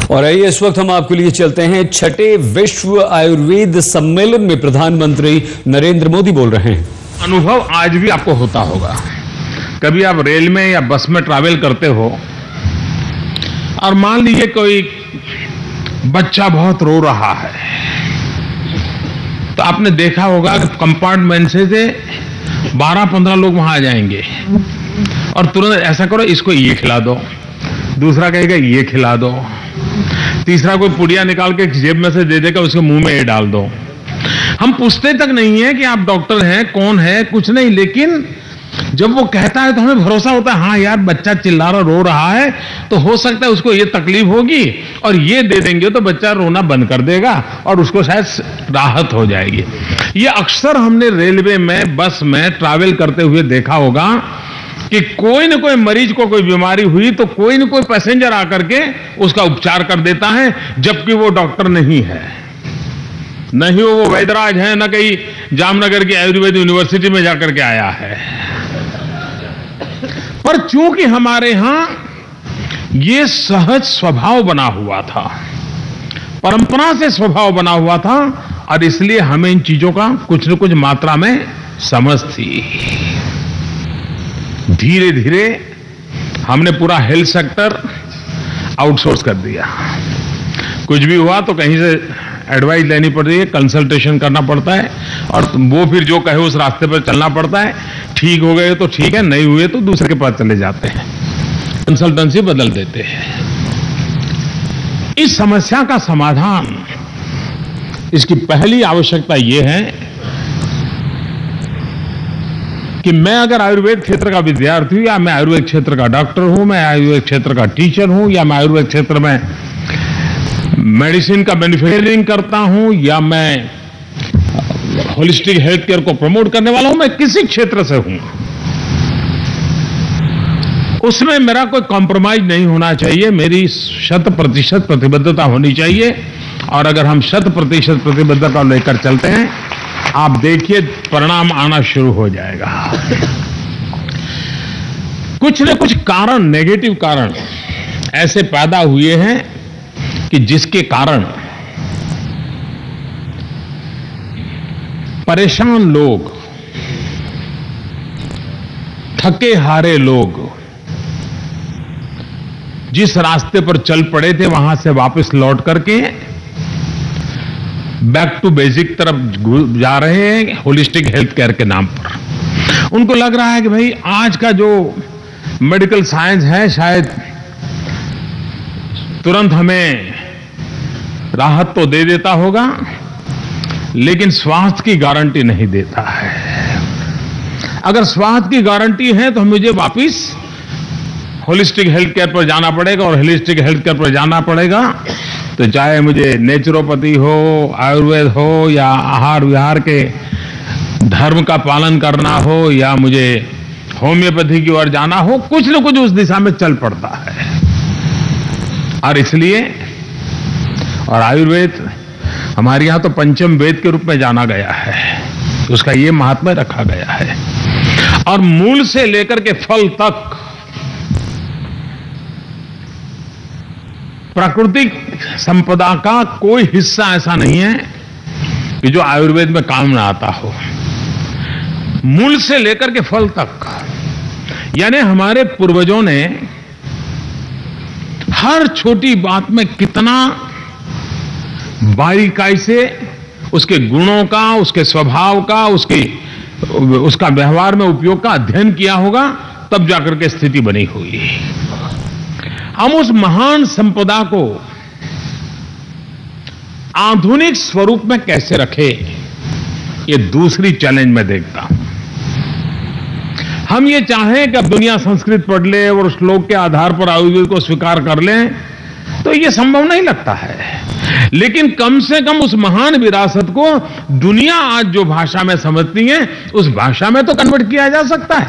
और आइए इस वक्त हम आपके लिए चलते हैं छठे विश्व आयुर्वेद सम्मेलन में प्रधानमंत्री नरेंद्र मोदी बोल रहे हैं। अनुभव आज भी आपको होता होगा। कभी आप रेल में या बस में ट्रैवल करते हो और मान लीजिए कोई बच्चा बहुत रो रहा है, तो आपने देखा होगा कि कंपार्टमेंट से 12-15 लोग वहां आ जाएंगे और तुरंत ऐसा करो, इसको ये खिला दो, दूसरा कहेगा ये खिला दो, तीसरा कोई पुड़िया निकाल के जेब में से दे देगा, उसके मुंह में ये डाल दो। हम पूछते तक नहीं है कि आप डॉक्टर हैं, कौन है, कुछ नहीं, लेकिन जब वो कहता है तो हमें भरोसा होता है, हाँ यार बच्चा चिल्ला रहा रो रहा है, तो हो सकता है उसको ये तकलीफ होगी और ये दे देंगे तो बच्चा रोना बंद कर देगा और उसको शायद राहत हो जाएगी। ये अक्सर हमने रेलवे में, बस में ट्रैवल करते हुए देखा होगा कि कोई न कोई मरीज को कोई बीमारी हुई तो कोई न कोई पैसेंजर आकर के उसका उपचार कर देता है, जबकि वो डॉक्टर नहीं है, नहीं वो वैद्यराज है, न कहीं जामनगर की आयुर्वेद यूनिवर्सिटी में जाकर के आया है। पर चूंकि हमारे यहां ये सहज स्वभाव बना हुआ था, परंपरा से स्वभाव बना हुआ था, और इसलिए हमें इन चीजों का कुछ न कुछ मात्रा में समझ थी। धीरे धीरे हमने पूरा हेल्थ सेक्टर आउटसोर्स कर दिया। कुछ भी हुआ तो कहीं से एडवाइस लेनी पड़ती है, कंसल्टेशन करना पड़ता है, और वो फिर जो कहे उस रास्ते पर चलना पड़ता है। ठीक हो गए तो ठीक है, नहीं हुए तो दूसरे के पास चले जाते हैं, कंसल्टेंसी बदल देते हैं। इस समस्या का समाधान, इसकी पहली आवश्यकता यह है कि मैं अगर आयुर्वेद क्षेत्र का विद्यार्थी हूं, या मैं आयुर्वेद क्षेत्र का डॉक्टर हूं, मैं आयुर्वेद क्षेत्र का टीचर हूं, या मैं आयुर्वेद क्षेत्र में मेडिसिन का मैन्युफैक्चरिंग करता हूं, या मैं होलिस्टिक हेल्थ केयर को प्रमोट करने वाला हूं, मैं किसी क्षेत्र से हूं, उसमें मेरा कोई कॉम्प्रोमाइज नहीं होना चाहिए। मेरी 100% प्रतिबद्धता होनी चाहिए। और अगर हम 100% प्रतिबद्धता लेकर चलते हैं, आप देखिए परिणाम आना शुरू हो जाएगा। कुछ न कुछ कारण, नेगेटिव कारण ऐसे पैदा हुए हैं कि जिसके कारण परेशान लोग, थके हारे लोग जिस रास्ते पर चल पड़े थे वहां से वापस लौट करके बैक टू बेसिक तरफ जा रहे हैं, होलिस्टिक हेल्थ केयर के नाम पर। उनको लग रहा है कि भाई आज का जो मेडिकल साइंस है शायद तुरंत हमें राहत तो दे देता होगा, लेकिन स्वास्थ्य की गारंटी नहीं देता है। अगर स्वास्थ्य की गारंटी है तो मुझे वापिस होलिस्टिक हेल्थ केयर पर जाना पड़ेगा, और होलिस्टिक हेल्थ केयर पर जाना पड़ेगा तो चाहे मुझे नेचुरोपैथी हो, आयुर्वेद हो, या आहार विहार के धर्म का पालन करना हो, या मुझे होम्योपैथी की ओर जाना हो, कुछ न कुछ उस दिशा में चल पड़ता है। और इसलिए, और आयुर्वेद हमारे यहां तो पंचम वेद के रूप में जाना गया है, उसका ये महात्म्य रखा गया है। और मूल से लेकर के फल तक प्राकृतिक संपदा का कोई हिस्सा ऐसा नहीं है कि जो आयुर्वेद में काम ना आता हो। मूल से लेकर के फल तक, यानी हमारे पूर्वजों ने हर छोटी बात में कितना बारीकाई से उसके गुणों का, उसके स्वभाव का, उसका व्यवहार में उपयोग का अध्ययन किया होगा, तब जाकर के स्थिति बनी हुई। हम उस महान संपदा को आधुनिक स्वरूप में कैसे रखें, ये दूसरी चैलेंज मैं देखता हूं। हम ये चाहें कि अब दुनिया संस्कृत पढ़ ले और श्लोक के आधार पर आयुर्वेद को स्वीकार कर लें, तो ये संभव नहीं लगता है। लेकिन कम से कम उस महान विरासत को दुनिया आज जो भाषा में समझती है, उस भाषा में तो कन्वर्ट किया जा सकता है।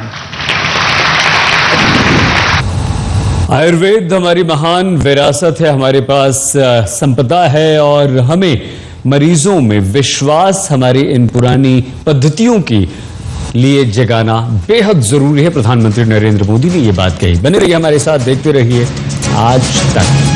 आयुर्वेद हमारी महान विरासत है, हमारे पास संपदा है, और हमें मरीजों में विश्वास हमारी इन पुरानी पद्धतियों की लिए जगाना बेहद जरूरी है। प्रधानमंत्री नरेंद्र मोदी ने ये बात कही। बने रहिए हमारे साथ, देखते रहिए आज तक।